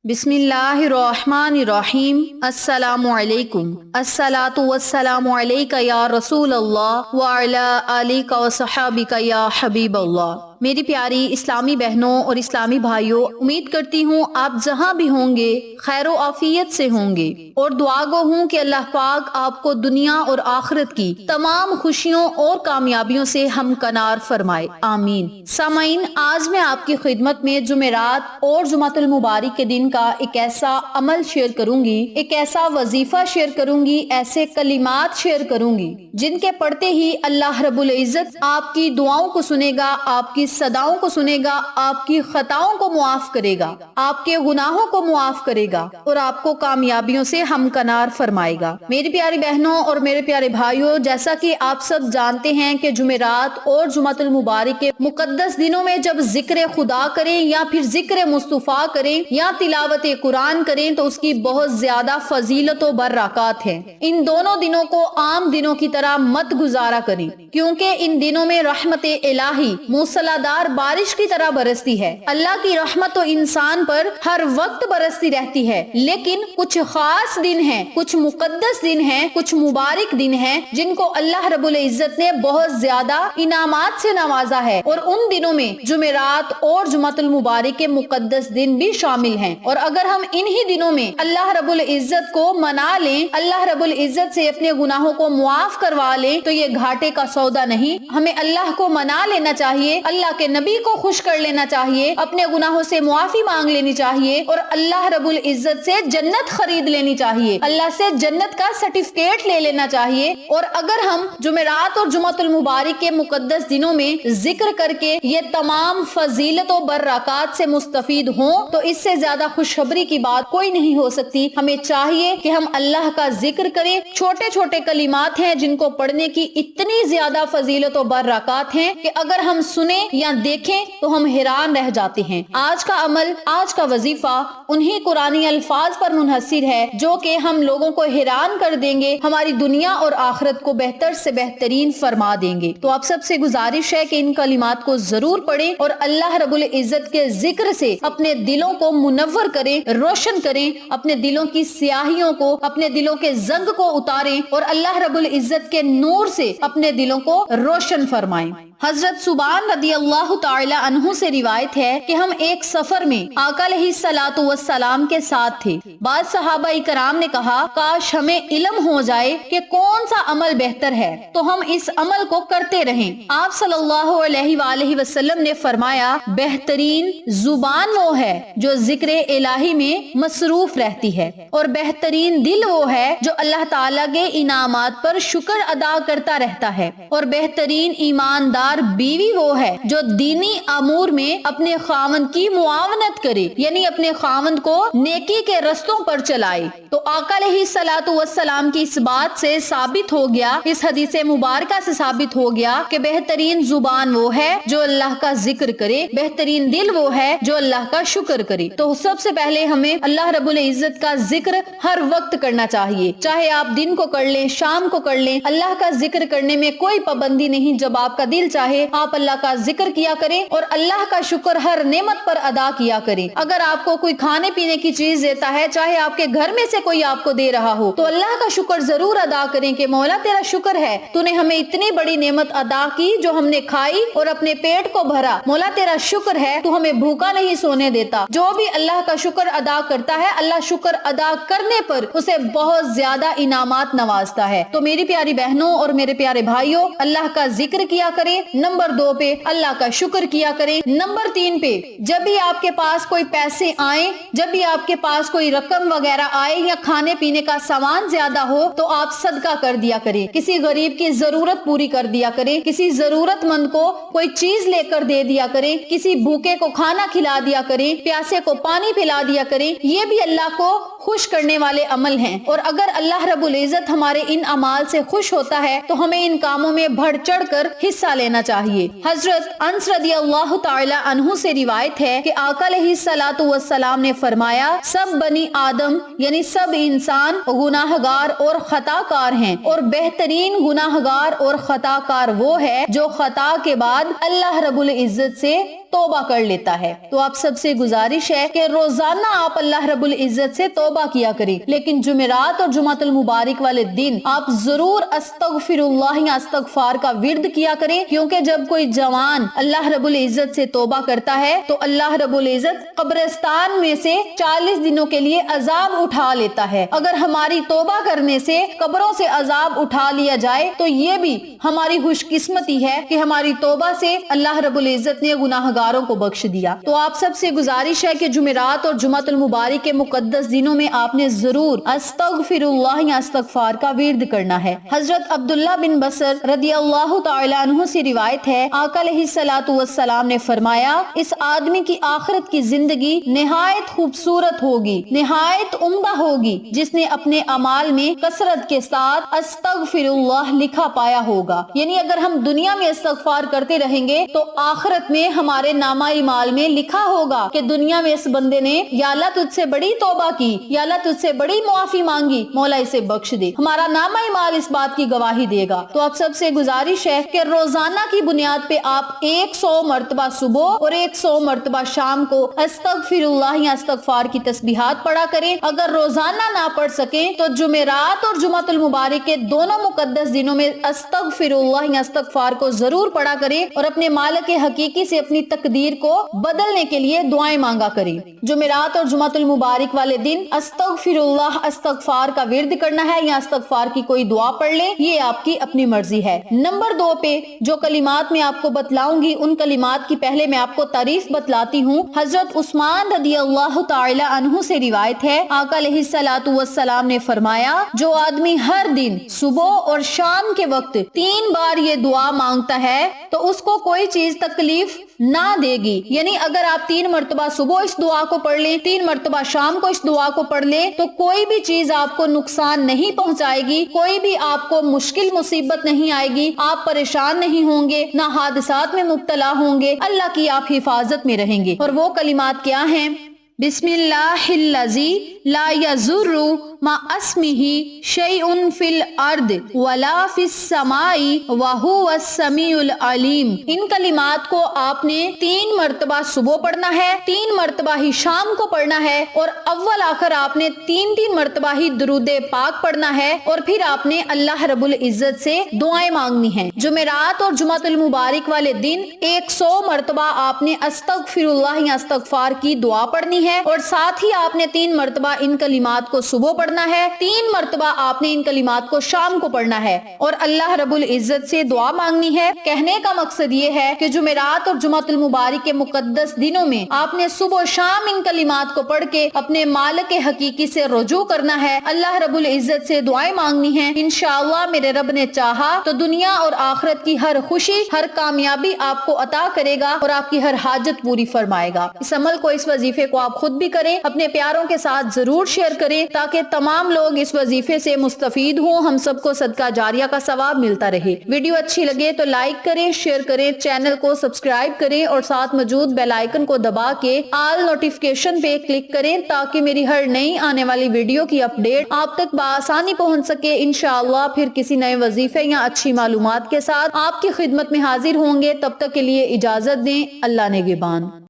بسم اللہ الرحمن الرحیم۔ السلام علیکم۔ الصلاۃ والسلام علیک یا رسول اللہ وعلی آلک وصحابک یا حبیب اللہ۔ میری پیاری اسلامی بہنوں اور اسلامی بھائیوں، امید کرتی ہوں آپ جہاں بھی ہوں گے خیر و عافیت سے ہوں گے، اور دعا گو ہوں کہ اللہ پاک آپ کو دنیا اور آخرت کی تمام خوشیوں اور کامیابیوں سے ہمکنار فرمائے، آمین۔ سامعین، آج میں آپ کی خدمت میں جمعرات اور جمعۃ المبارک کے دن کا ایک ایسا عمل شیئر کروں گی، ایک ایسا وظیفہ شیئر کروں گی، ایسے کلمات شیئر کروں گی جن کے پڑھتے ہی اللہ رب العزت آپ کی دعاؤں کو سنے گا، آپ کی صداؤں کو سنے گا، آپ کی خطاؤں کو معاف کرے گا، آپ کے گناہوں کو معاف کرے گا اور آپ کو کامیابیوں سے ہمکنار فرمائے گا۔ میری پیاری بہنوں اور میرے پیارے بھائیوں، جیسا کہ آپ سب جانتے ہیں کہ جمعرات اور جمعۃ المبارک کے مقدس دنوں میں جب ذکر خدا کریں یا پھر ذکر مصطفیٰ کریں یا تلاوت قرآن کریں تو اس کی بہت زیادہ فضیلت و برکات ہے۔ ان دونوں دنوں کو عام دنوں کی طرح مت گزارا کریں، کیونکہ ان دنوں میں رحمت الہی موسلادھار بارش کی طرح برستی ہے۔ اللہ کی رحمت تو انسان پر ہر وقت برستی رہتی ہے، لیکن کچھ خاص دن ہیں، کچھ مقدس دن ہیں، کچھ مبارک دن ہیں جن کو اللہ رب العزت نے بہت زیادہ انعامات سے نوازا ہے، اور ان دنوں میں جمعرات اور جمعۃ المبارک کے مقدس دن بھی شامل ہیں۔ اور اگر ہم انہی دنوں میں اللہ رب العزت کو منا لیں، اللہ رب العزت سے اپنے گناہوں کو معاف کروا لیں تو یہ گھاٹے کا سودا نہیں۔ ہمیں اللہ کو منا لینا چاہیے، اللہ کے نبی کو خوش کر لینا چاہیے، اپنے گناہوں سے معافی مانگ لینی چاہیے اور اللہ رب العزت سے جنت خرید لینی چاہیے، اللہ سے جنت کا سرٹیفکیٹ لے لینا چاہیے۔ اور اگر ہم جمعرات اور جمعۃ المبارک کے مقدس دنوں میں ذکر کر کے یہ تمام فضیلت و برکات سے مستفید ہوں تو اس سے زیادہ خوشخبری کی بات کوئی نہیں ہو سکتی۔ ہمیں چاہیے کہ ہم اللہ کا ذکر کریں۔ چھوٹے چھوٹے کلمات ہیں جن کو پڑھنے کی اتنی زیادہ فضیلت و برکات ہیں کہ اگر ہم سنیں یا دیکھیں تو ہم حیران رہ جاتے ہیں۔ آج کا عمل، آج کا وظیفہ انہی قرآنی الفاظ پر منحصر ہے جو کہ ہم لوگوں کو حیران کر دیں گے، ہماری دنیا اور آخرت کو بہتر سے بہترین فرما دیں گے۔ تو آپ سب سے گزارش ہے کہ ان کلمات کو ضرور پڑھیں اور اللہ رب العزت کے ذکر سے اپنے دلوں کو منور کریں، روشن کریں، اپنے دلوں کی سیاہیوں کو، اپنے دلوں کے زنگ کو اتاریں اور اللہ رب العزت کے نور سے اپنے دلوں کو روشن فرمائیں۔ حضرت ثوبان رضی اللہ تعالی عنہ سے روایت ہے کہ ہم ایک سفر میں آقا علیہ الصلوۃ والسلام کے ساتھ تھے۔ بعض صحابہ کرام نے کہا کاش ہمیں علم ہو جائے کہ کون سا عمل بہتر ہے تو ہم اس عمل کو کرتے رہیں۔ آپ صلی اللہ علیہ وآلہ وسلم نے فرمایا بہترین زبان وہ ہے جو ذکر الہی میں مصروف رہتی ہے، اور بہترین دل وہ ہے جو اللہ تعالیٰ کے انعامات پر شکر ادا کرتا رہتا ہے، اور بہترین ایماندار بیوی وہ ہے جو دینی امور میں اپنے خاوند کی معاونت کرے، یعنی اپنے خاوند کو نیکی کے رستوں پر چلائے۔ تو آقا علیہ الصلوۃ والسلام کی اس بات سے ثابت ہو گیا، اس حدیث مبارکہ سے ثابت ہو گیا کہ بہترین زبان وہ ہے جو اللہ کا ذکر کرے، بہترین دل وہ ہے جو اللہ کا شکر کرے۔ تو سب سے پہلے ہمیں اللہ رب العزت کا ذکر ہر وقت کرنا چاہیے، چاہے آپ دن کو کر لیں، شام کو کر لیں۔ اللہ کا ذکر کرنے میں کوئی پابندی نہیں، جب آپ کا دل چاہے آپ اللہ کا ذکر کیا کریں اور اللہ کا شکر ہر نعمت پر ادا کیا کریں۔ اگر آپ کو کوئی کھانے پینے کی چیز دیتا ہے، چاہے آپ کے گھر میں سے کوئی آپ کو دے رہا ہو، تو اللہ کا شکر ضرور ادا کریں کہ مولا تیرا شکر ہے، تو نے ہمیں اتنی بڑی نعمت عطا کی جو ہم نے کھائی اور اپنے پیٹ کو بھرا۔ مولا تیرا شکر ہے تو ہمیں بھوکا نہیں سونے دیتا۔ جو بھی اللہ کا شکر ادا کرتا ہے، اللہ شکر ادا کرنے پر اسے بہت زیادہ انعامات نوازتا ہے۔ تو میری پیاری بہنوں اور میرے پیارے بھائیوں، اللہ کا ذکر کیا کریں۔ نمبر 2 پہ اللہ کا شکر کیا کریں۔ نمبر 3 پہ جب بھی آپ کے پاس کوئی پیسے آئیں، جب بھی آپ کے پاس کوئی رقم وغیرہ آئے یا کھانے پینے کا سامان زیادہ ہو تو آپ صدقہ کر دیا کریں، کسی غریب کی ضرورت پوری کر دیا کریں، کسی ضرورت مند کو کوئی چیز لے کر دے دیا کریں، کسی بھوکے کو کھانا کھلا دیا کریں، پیاسے کو پانی پلا دیا کریں۔ یہ بھی اللہ کو خوش کرنے والے عمل ہیں، اور اگر اللہ رب العزت ہمارے ان اعمال سے خوش ہوتا ہے تو ہمیں ان کاموں میں بڑھ چڑھ کر حصہ لینا چاہیے۔ حضرت انس رضی اللہ تعالی عنہ سے روایت ہے کہ آقا علیہ الصلوۃ والسلام نے فرمایا سب بنی آدم یعنی سب انسان گناہ گار اور خطا کار ہیں، اور بہترین گناہ گار اور خطا کار وہ ہے جو خطا کے بعد اللہ رب العزت سے توبہ کر لیتا ہے۔ تو آپ سب سے گزارش ہے کہ روزانہ آپ اللہ رب العزت سے توبہ کیا کریں، لیکن جمعرات اور جمعۃ المبارک والے دن آپ ضرور استغفر اللہ یا استغفار کا ورد کیا کریں، کیونکہ جب کوئی جوان اللہ رب العزت سے توبہ کرتا ہے تو اللہ رب العزت قبرستان میں سے 40 دنوں کے لیے عذاب اٹھا لیتا ہے۔ اگر ہماری توبہ کرنے سے قبروں سے عذاب اٹھا لیا جائے تو یہ بھی ہماری خوش قسمتی ہے کہ ہماری توبہ سے اللہ رب العزت نے گناہگاروں کو بخش دیا۔ تو آپ سب سے گزارش ہے کہ جمعرات اور جمعۃ المبارک کے مقدس دنوں میں آپ نے ضرور استغفر اللہ یا استغفار کا ورد کرنا ہے۔ حضرت عبداللہ بن بصر رضی اللہ تعالی عنہ سے روایت ہے، آقا علیہ الصلوۃ والسلام نے فرمایا، اس آدمی کی آخرت کی زندگی نہایت خوبصورت ہوگی، نہایت عمدہ ہوگی، جس نے اپنے اعمال میں کثرت کے ساتھ استغفر اللہ لکھا پایا ہوگا۔ یعنی اگر ہم دنیا میں استغفار کرتے رہیں گے تو آخرت میں ہمارے نامہ اعمال میں لکھا ہوگا کہ دنیا میں اس بندے نے یا اللہ تجھ سے بڑی توبہ کی، یا اللہ تجھ سے بڑی معافی مانگی، مولا اسے بخش دے۔ ہمارا نامہ اعمال اس بات کی گواہی دے گا۔ تو آپ سب سے گزارش ہے کہ روزانہ کی بنیاد پہ آپ 100 مرتبہ صبح اور 100 مرتبہ شام کو استغفر اللہ یا استغفار کی تسبیحات پڑھا کریں۔ اگر روزانہ نہ پڑھ سکیں تو جمعرات اور جمعۃ المبارک کے دونوں مقدس دنوں میں استغفر اللہ یا استغفار کو ضرور پڑھا کریں اور اپنے مالک حقیقی سے اپنی تقدیر کو بدلنے کے لیے دعائیں مانگا کریں۔ جمعرات اور جمعۃ المبارک والے دن استغفر اللہ استغفار کا ورد کرنا ہے یا استغفار کی کوئی دعا پڑھ لیں، یہ آپ کی اپنی مرضی ہے۔ نمبر 2 پہ جو کلمات میں آپ کو بتلاؤں گی ان کلمات کی پہلے میں آپ کو تعریف بتلاتی ہوں۔ حضرت عثمان رضی اللہ تعالی عنہ سے روایت ہے، آقا علیہ الصلوۃ والسلام نے فرمایا، جو آدمی ہر دن صبح اور شام کے وقت 3 بار یہ دعا مانگتا ہے تو اس کو کوئی چیز تکلیف نہ دے گی۔ یعنی اگر آپ 3 مرتبہ صبح اس دعا کو پڑھ لیں، 3 مرتبہ شام کو اس دعا کو پڑھ لیں تو کوئی بھی چیز آپ کو نقصان نہیں پہنچائے گی، کوئی بھی آپ کو مشکل مصیبت نہیں آئے گی، آپ پریشان نہیں ہوں گے، نہ حادثات میں مبتلا ہوں گے، اللہ کی آپ حفاظت میں رہیں گے۔ اور وہ کلمات کیا ہیں؟ بسم اللہ الذی لا یضر مع اسمہ شیء فی الارض ولا فی السماء وہو السمیع العلیم۔ ان کلمات کو آپ نے 3 مرتبہ صبح پڑھنا ہے، 3 مرتبہ ہی شام کو پڑھنا ہے، اور اول آخر آپ نے 3 مرتبہ ہی درود پاک پڑھنا ہے، اور پھر آپ نے اللہ رب العزت سے دعائیں مانگنی ہیں۔ جمعرات اور جمعۃ المبارک والے دن 100 مرتبہ آپ نے استغفر اللہ یا استغفار کی دعا پڑھنی ہے، اور ساتھ ہی آپ نے 3 مرتبہ ان کلمات کو صبح پڑھنا ہے، 3 مرتبہ آپ نے ان کلمات کو شام کو پڑھنا ہے، اور اللہ رب العزت سے دعا مانگنی ہے۔ کہنے کا مقصد یہ ہے کہ جمعرات اور جمعۃ المبارک کے مقدس دنوں میں آپ نے صبح و شام ان کلمات کو پڑھ کے اپنے مالک حقیقی سے رجوع کرنا ہے، اللہ رب العزت سے دعائیں مانگنی ہیں۔ انشاءاللہ میرے رب نے چاہا تو دنیا اور آخرت کی ہر خوشی، ہر کامیابی آپ کو عطا کرے گا اور آپ کی ہر حاجت پوری فرمائے گا۔ اس عمل کو، اس وظیفے کو آپ خود بھی کریں، اپنے پیاروں کے ساتھ ضرور شیئر کریں تاکہ تمام لوگ اس وظیفے سے مستفید ہوں، ہم سب کو صدقہ جاریہ کا ثواب ملتا رہے۔ ویڈیو اچھی لگے تو لائک کریں، شیئر کریں، چینل کو سبسکرائب کریں اور ساتھ موجود بیل آئیکن کو دبا کے آل نوٹیفیکیشن پہ کلک کریں تاکہ میری ہر نئی آنے والی ویڈیو کی اپڈیٹ آپ تک بآسانی پہنچ سکے۔ انشاءاللہ پھر کسی نئے وظیفے یا اچھی معلومات کے ساتھ آپ کی خدمت میں حاضر ہوں گے۔ تب تک کے لیے اجازت دیں، اللہ نگہبان۔